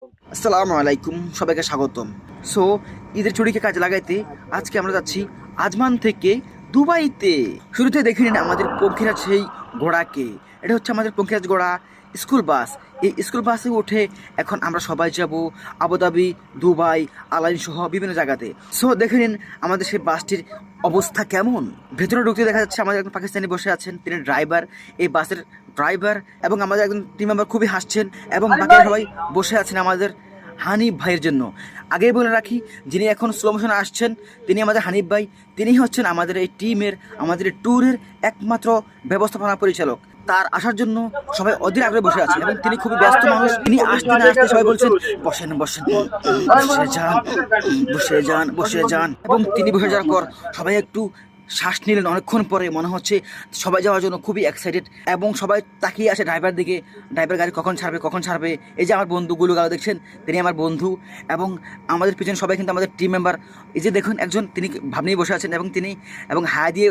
আসসালামু আলাইকুম, সবাইকে স্বাগতম। সো ঈদের ছুটিকে কাজে লাগাইতে আজকে আমরা যাচ্ছি আজমান থেকে দুবাইতে। শুরুতে দেখে নিন আমাদের পঙ্খিরাজ সেই ঘোড়াকে। এটা হচ্ছে আমাদের পঙ্খিরাজ ঘোড়া স্কুল বাস। এই স্কুল বাসে উঠে এখন আমরা সবাই যাব আবুধাবি, দুবাই, আলাইন সহ বিভিন্ন জায়গাতে। সো দেখে নিন আমাদের সেই বাসটির অবস্থা কেমন। ভেতরে ঢুকতে দেখা যাচ্ছে আমাদের একজন পাকিস্তানি বসে আছেন, তিনি ড্রাইভার, এই বাসের ড্রাইভার। এবং আমাদের একজন টিম মেম্বার খুবই হাসছেন এবং বাকিরা সবাই বসে আছেন আমাদের হানিফ ভাইয়ের জন্য। আগেই বলে রাখি, যিনি এখন স্লো মোশনে আসছেন তিনি আমাদের হানিফ ভাই। তিনি হচ্ছেন আমাদের এই টিমের, আমাদের এই ট্যুরের একমাত্র ব্যবস্থাপনা পরিচালক। তার আসার জন্য সবাই অধীর আগ্রহে বসে আছেন এবং তিনি খুবই ব্যস্ত মানুষ। তিনি আসতে না আসতে সবাই বলছেন বসেন বসেন, বসে যান, বসে যান, বসে যান। এবং তিনি বসে যাওয়ার পর সবাই একটু শ্বাস নিলেন। অনেকক্ষণ পরে মনে হচ্ছে সবাই যাওয়ার জন্য খুবই এক্সাইটেড এবং সবাই তাকিয়ে আসে ড্রাইভার দিকে, ড্রাইভার গাড়ি কখন ছাড়বে, কখন ছাড়বে। এই যে আমার বন্ধু গুলুগালো দেখছেন, তিনি আমার বন্ধু। এবং আমাদের পিছনে সবাই কিন্তু আমাদের টিম মেম্বার। এই যে দেখুন একজন, তিনি ভাব নিয়ে বসে আছেন এবং তিনি হাই দিয়ে